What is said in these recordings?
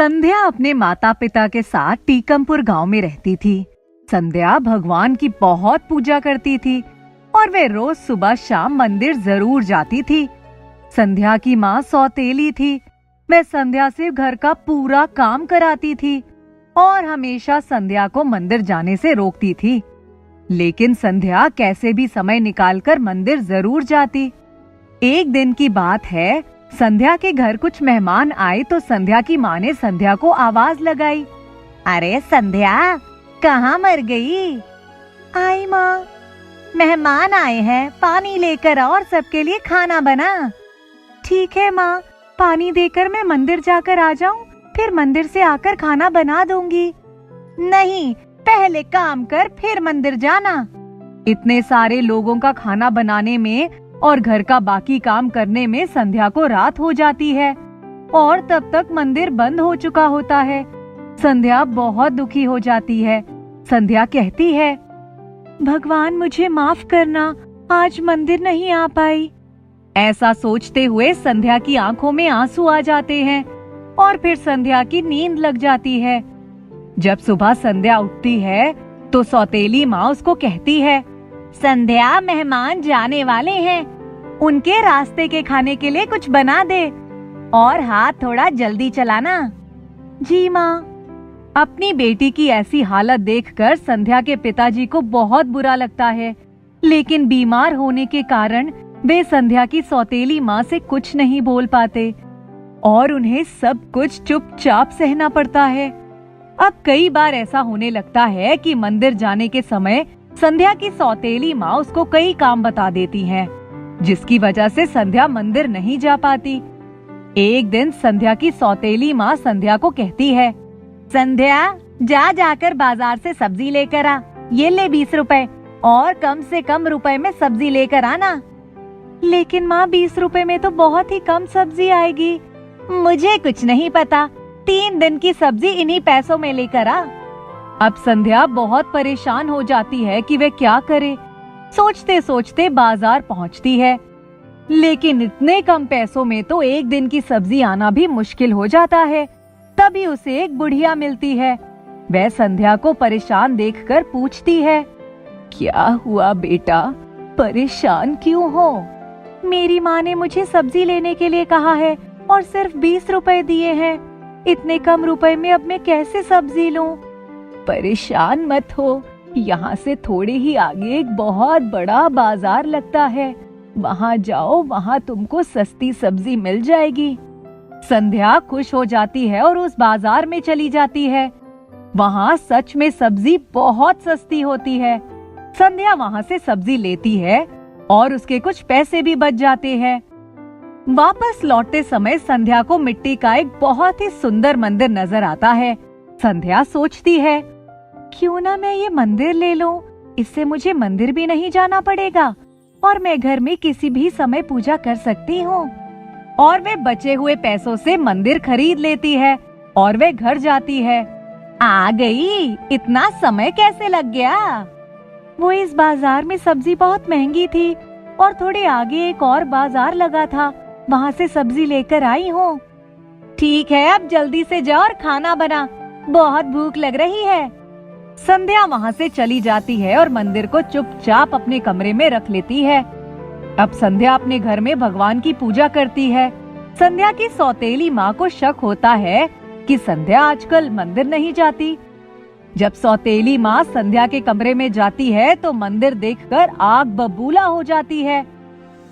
संध्या अपने माता पिता के साथ टीकमपुर गांव में रहती थी। संध्या भगवान की बहुत पूजा करती थी और वे रोज सुबह शाम मंदिर जरूर जाती थी। संध्या की माँ सौतेली थी। वह संध्या से घर का पूरा काम कराती थी और हमेशा संध्या को मंदिर जाने से रोकती थी। लेकिन संध्या कैसे भी समय निकालकर मंदिर जरूर जाती। एक दिन की बात है, संध्या के घर कुछ मेहमान आए तो संध्या की माँ ने संध्या को आवाज लगाई, अरे संध्या, कहाँ मर गई? आई माँ, मेहमान आए हैं, पानी लेकर आओ और सबके लिए खाना बना। ठीक है माँ, पानी देकर मैं मंदिर जाकर आ जाऊँ, फिर मंदिर से आकर खाना बना दूंगी। नहीं, पहले काम कर फिर मंदिर जाना। इतने सारे लोगों का खाना बनाने में और घर का बाकी काम करने में संध्या को रात हो जाती है और तब तक मंदिर बंद हो चुका होता है। संध्या बहुत दुखी हो जाती है। संध्या कहती है, भगवान मुझे माफ करना, आज मंदिर नहीं आ पाई। ऐसा सोचते हुए संध्या की आंखों में आंसू आ जाते हैं और फिर संध्या की नींद लग जाती है। जब सुबह संध्या उठती है तो सौतेली माँ उसको कहती है, संध्या, मेहमान जाने वाले हैं, उनके रास्ते के खाने के लिए कुछ बना दे और हाथ थोड़ा जल्दी चलाना। जी माँ। अपनी बेटी की ऐसी हालत देखकर संध्या के पिताजी को बहुत बुरा लगता है, लेकिन बीमार होने के कारण वे संध्या की सौतेली माँ से कुछ नहीं बोल पाते और उन्हें सब कुछ चुपचाप सहना पड़ता है। अब कई बार ऐसा होने लगता है कि मंदिर जाने के समय संध्या की सौतेली माँ उसको कई काम बता देती हैं, जिसकी वजह से संध्या मंदिर नहीं जा पाती। एक दिन संध्या की सौतेली माँ संध्या को कहती है, संध्या, जाकर बाजार से सब्जी लेकर आ, ये ले 20 रुपए और कम से कम रुपए में सब्जी लेकर आना। लेकिन माँ, 20 रुपए में तो बहुत ही कम सब्जी आएगी। मुझे कुछ नहीं पता, 3 दिन की सब्जी इन्हीं पैसों में लेकर आ। अब संध्या बहुत परेशान हो जाती है कि वे क्या करे। सोचते सोचते बाजार पहुंचती है, लेकिन इतने कम पैसों में तो 1 दिन की सब्जी आना भी मुश्किल हो जाता है। तभी उसे एक बुढ़िया मिलती है। वह संध्या को परेशान देखकर पूछती है, क्या हुआ बेटा, परेशान क्यों हो? मेरी माँ ने मुझे सब्जी लेने के लिए कहा है और सिर्फ 20 रुपए दिए हैं। इतने कम रुपए में अब मैं कैसे सब्जी लूं? परेशान मत हो, यहाँ से थोड़े ही आगे एक बहुत बड़ा बाजार लगता है, वहाँ जाओ, वहाँ तुमको सस्ती सब्जी मिल जाएगी। संध्या खुश हो जाती है और उस बाजार में चली जाती है। वहाँ सच में सब्जी बहुत सस्ती होती है। संध्या वहाँ से सब्जी लेती है और उसके कुछ पैसे भी बच जाते हैं। वापस लौटते समय संध्या को मिट्टी का एक बहुत ही सुंदर मंदिर नजर आता है। संध्या सोचती है, क्यों ना मैं ये मंदिर ले लूं, इससे मुझे मंदिर भी नहीं जाना पड़ेगा और मैं घर में किसी भी समय पूजा कर सकती हूँ। और वे बचे हुए पैसों से मंदिर खरीद लेती है और वे घर जाती है। आ गई, इतना समय कैसे लग गया? वो इस बाजार में सब्जी बहुत महंगी थी और थोड़े आगे एक और बाजार लगा था, वहाँ से सब्जी लेकर आई हूँ। ठीक है, अब जल्दी से जाओ और खाना बना, बहुत भूख लग रही है। संध्या वहाँ से चली जाती है और मंदिर को चुपचाप अपने कमरे में रख लेती है। अब संध्या अपने घर में भगवान की पूजा करती है। संध्या की सौतेली माँ को शक होता है कि संध्या आजकल मंदिर नहीं जाती। जब सौतेली माँ संध्या के कमरे में जाती है तो मंदिर देखकर आग बबूला हो जाती है।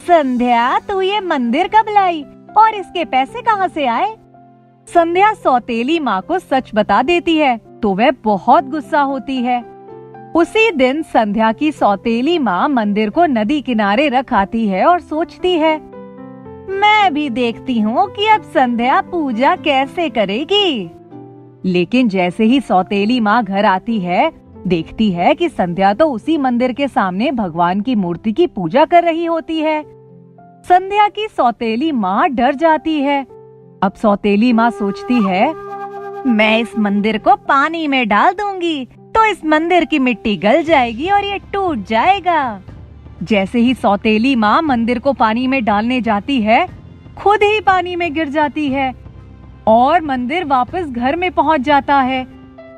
संध्या, तू ये मंदिर कब लाई और इसके पैसे कहाँ से आए? संध्या सौतेली माँ को सच बता देती है तो वह बहुत गुस्सा होती है। उसी दिन संध्या की सौतेली माँ मंदिर को नदी किनारे रख आती है और सोचती है, मैं भी देखती हूँ कि अब संध्या पूजा कैसे करेगी। लेकिन जैसे ही सौतेली माँ घर आती है, देखती है कि संध्या तो उसी मंदिर के सामने भगवान की मूर्ति की पूजा कर रही होती है। संध्या की सौतेली माँ डर जाती है। अब सौतेली माँ सोचती है, मैं इस मंदिर को पानी में डाल दूंगी तो इस मंदिर की मिट्टी गल जाएगी और ये टूट जाएगा। जैसे ही सौतेली माँ मंदिर को पानी में डालने जाती है, खुद ही पानी में गिर जाती है और मंदिर वापस घर में पहुंच जाता है।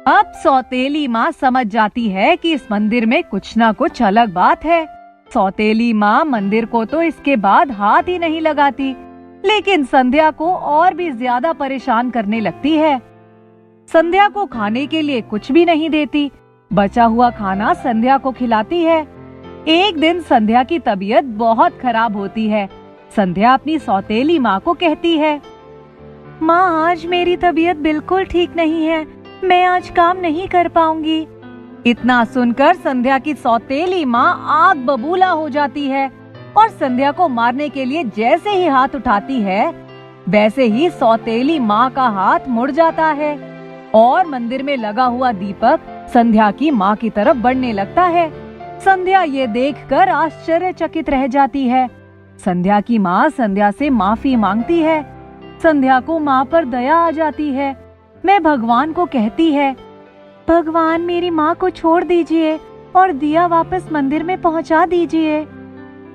अब सौतेली माँ समझ जाती है कि इस मंदिर में कुछ ना कुछ अलग बात है। सौतेली माँ मंदिर को तो इसके बाद हाथ ही नहीं लगाती, लेकिन संध्या को और भी ज्यादा परेशान करने लगती है। संध्या को खाने के लिए कुछ भी नहीं देती, बचा हुआ खाना संध्या को खिलाती है। एक दिन संध्या की तबीयत बहुत खराब होती है। संध्या अपनी सौतेली माँ को कहती है, माँ आज मेरी तबीयत बिल्कुल ठीक नहीं है, मैं आज काम नहीं कर पाऊंगी। इतना सुनकर संध्या की सौतेली माँ आग बबूला हो जाती है और संध्या को मारने के लिए जैसे ही हाथ उठाती है, वैसे ही सौतेली माँ का हाथ मुड़ जाता है और मंदिर में लगा हुआ दीपक संध्या की माँ की तरफ बढ़ने लगता है। संध्या ये देखकर आश्चर्यचकित रह जाती है। संध्या की माँ संध्या से माफी मांगती है। संध्या को माँ पर दया आ जाती है। मैं भगवान को कहती है, भगवान मेरी माँ को छोड़ दीजिए और दिया वापस मंदिर में पहुँचा दीजिए।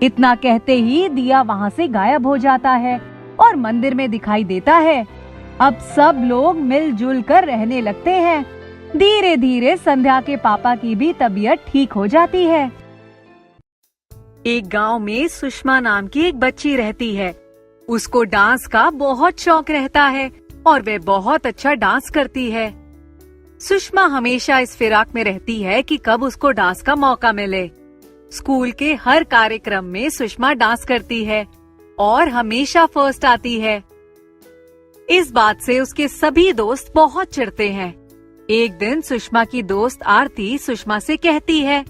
इतना कहते ही दिया वहाँ से गायब हो जाता है और मंदिर में दिखाई देता है। अब सब लोग मिलजुल कर रहने लगते हैं। धीरे धीरे संध्या के पापा की भी तबीयत ठीक हो जाती है। एक गांव में सुषमा नाम की एक बच्ची रहती है। उसको डांस का बहुत शौक रहता है और वह बहुत अच्छा डांस करती है। सुषमा हमेशा इस फिराक में रहती है कि कब उसको डांस का मौका मिले। स्कूल के हर कार्यक्रम में सुषमा डांस करती है और हमेशा फर्स्ट आती है। इस बात से उसके सभी दोस्त बहुत चिढ़ते हैं। एक दिन सुषमा की दोस्त आरती सुषमा से कहती है,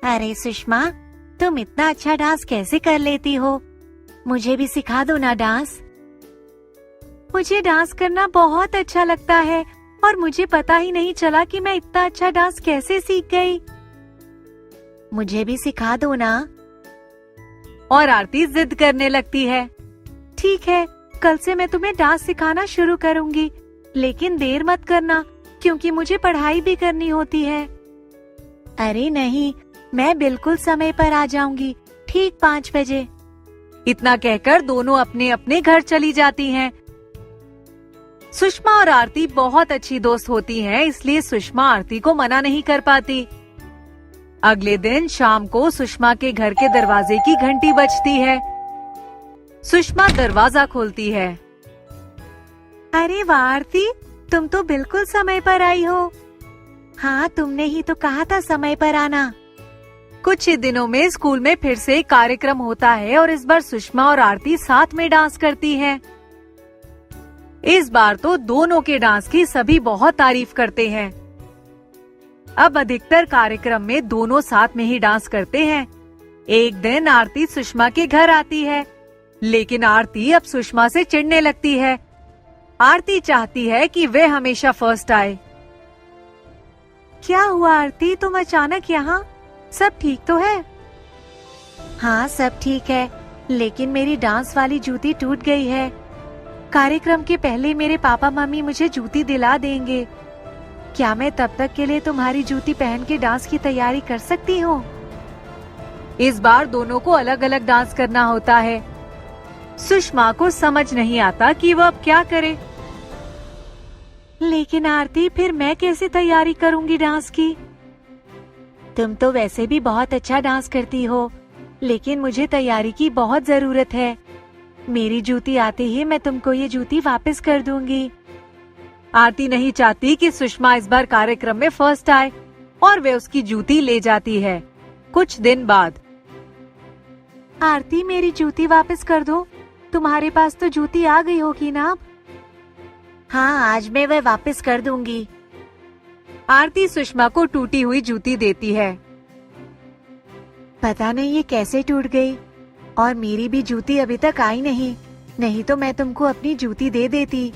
अरे सुषमा, तुम इतना अच्छा डांस कैसे कर लेती हो? मुझे भी सिखा दो ना डांस। मुझे डांस करना बहुत अच्छा लगता है और मुझे पता ही नहीं चला कि मैं इतना अच्छा डांस कैसे सीख गई। मुझे भी सिखा दो ना। और आरती जिद करने लगती है, ठीक है, कल से मैं तुम्हें डांस सिखाना शुरू करूंगी, लेकिन देर मत करना क्योंकि मुझे पढ़ाई भी करनी होती है। अरे नहीं, मैं बिल्कुल समय पर आ जाऊंगी, ठीक 5 बजे। इतना कहकर दोनों अपने अपने घर चली जाती हैं। सुषमा और आरती बहुत अच्छी दोस्त होती हैं, इसलिए सुषमा आरती को मना नहीं कर पाती। अगले दिन शाम को सुषमा के घर के दरवाजे की घंटी बजती है। सुषमा दरवाजा खोलती है। अरे वाह आरती, तुम तो बिल्कुल समय पर आई हो। हाँ, तुमने ही तो कहा था समय पर आना। कुछ ही दिनों में स्कूल में फिर से एक कार्यक्रम होता है और इस बार सुषमा और आरती साथ में डांस करती हैं। इस बार तो दोनों के डांस की सभी बहुत तारीफ करते हैं। अब अधिकतर कार्यक्रम में दोनों साथ में ही डांस करते हैं। एक दिन आरती सुषमा के घर आती है, लेकिन आरती अब सुषमा से चिढ़ने लगती है। आरती चाहती है कि वे हमेशा फर्स्ट आए। क्या हुआ आरती, तुम अचानक यहाँ? सब ठीक तो है? हाँ, सब ठीक है, लेकिन मेरी डांस वाली जूती टूट गई है। कार्यक्रम के पहले मेरे पापा मम्मी मुझे जूती दिला देंगे। क्या मैं तब तक के लिए तुम्हारी जूती पहन के डांस की तैयारी कर सकती हूँ? इस बार दोनों को अलग अलग डांस करना होता है। सुषमा को समझ नहीं आता कि वह अब क्या करे। लेकिन आरती, फिर मैं कैसे तैयारी करूँगी डांस की? तुम तो वैसे भी बहुत अच्छा डांस करती हो, लेकिन मुझे तैयारी की बहुत जरूरत है। मेरी जूती आते ही मैं तुमको ये जूती वापस कर दूंगी। आरती नहीं चाहती कि सुषमा इस बार कार्यक्रम में फर्स्ट आए और वे उसकी जूती ले जाती है। कुछ दिन बाद, आरती मेरी जूती वापस कर दो, तुम्हारे पास तो जूती आ गई होगी ना अब? हाँ, आज मैं वह वापस कर दूंगी। आरती सुषमा को टूटी हुई जूती देती है। पता नहीं ये कैसे टूट गई और मेरी भी जूती अभी तक आई नहीं तो मैं तुमको अपनी जूती दे देती।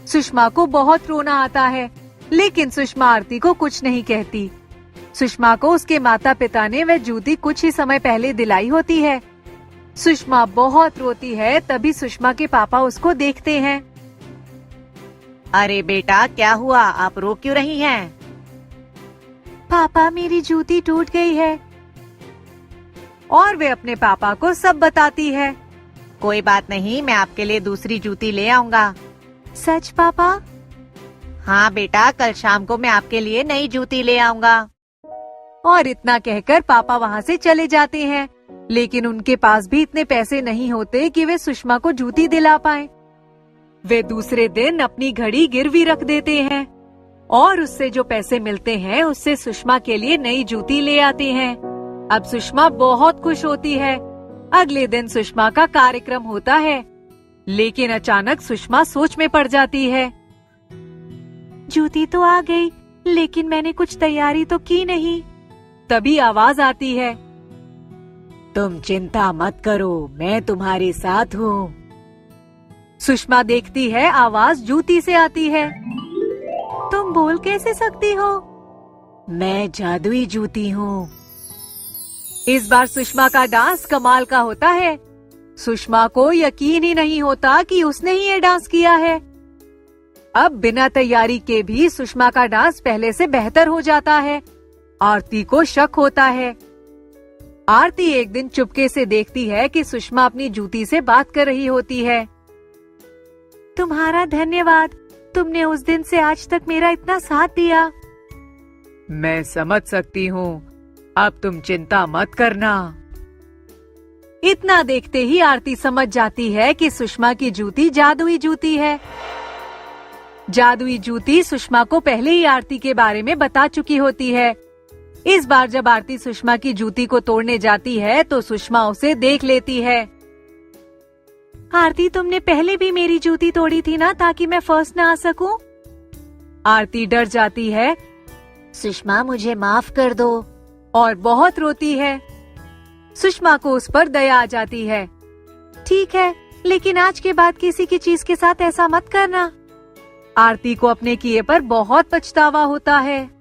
सुषमा को बहुत रोना आता है, लेकिन सुषमा आरती को कुछ नहीं कहती। सुषमा को उसके माता पिता ने वह जूती कुछ ही समय पहले दिलाई होती है। सुषमा बहुत रोती है, तभी सुषमा के पापा उसको देखते हैं। अरे बेटा, क्या हुआ? आप रो क्यों रही हैं? पापा, मेरी जूती टूट गई है। और वे अपने पापा को सब बताती है। कोई बात नहीं, मैं आपके लिए दूसरी जूती ले आऊंगा। सच पापा? हाँ बेटा, कल शाम को मैं आपके लिए नई जूती ले आऊंगा। और इतना कहकर पापा वहाँ से चले जाते हैं, लेकिन उनके पास भी इतने पैसे नहीं होते कि वे सुषमा को जूती दिला पाएं। वे दूसरे दिन अपनी घड़ी गिरवी रख देते हैं और उससे जो पैसे मिलते हैं उससे सुषमा के लिए नई जूती ले आते हैं। अब सुषमा बहुत खुश होती है। अगले दिन सुषमा का कार्यक्रम होता है, लेकिन अचानक सुषमा सोच में पड़ जाती है। जूती तो आ गई, लेकिन मैंने कुछ तैयारी तो की नहीं। तभी आवाज आती है, तुम चिंता मत करो, मैं तुम्हारे साथ हूँ। सुषमा देखती है आवाज जूती से आती है। तुम बोल कैसे सकती हो? मैं जादुई जूती हूँ। इस बार सुषमा का डांस कमाल का होता है। सुषमा को यकीन ही नहीं होता कि उसने ही ये डांस किया है। अब बिना तैयारी के भी सुषमा का डांस पहले से बेहतर हो जाता है। आरती को शक होता है। आरती एक दिन चुपके से देखती है कि सुषमा अपनी जूती से बात कर रही होती है। तुम्हारा धन्यवाद, तुमने उस दिन से आज तक मेरा इतना साथ दिया। मैं समझ सकती हूँ, अब तुम चिंता मत करना। इतना देखते ही आरती समझ जाती है कि सुषमा की जूती जादुई जूती है। जादुई जूती सुषमा को पहले ही आरती के बारे में बता चुकी होती है। इस बार जब आरती सुषमा की जूती को तोड़ने जाती है तो सुषमा उसे देख लेती है। आरती, तुमने पहले भी मेरी जूती तोड़ी थी ना, ताकि मैं फर्स्ट ना आ सकूं? आरती डर जाती है। सुषमा, मुझे माफ कर दो। और बहुत रोती है। सुषमा को उस पर दया आ जाती है। ठीक है, लेकिन आज के बाद किसी की चीज के साथ ऐसा मत करना। आरती को अपने किए पर बहुत पछतावा होता है।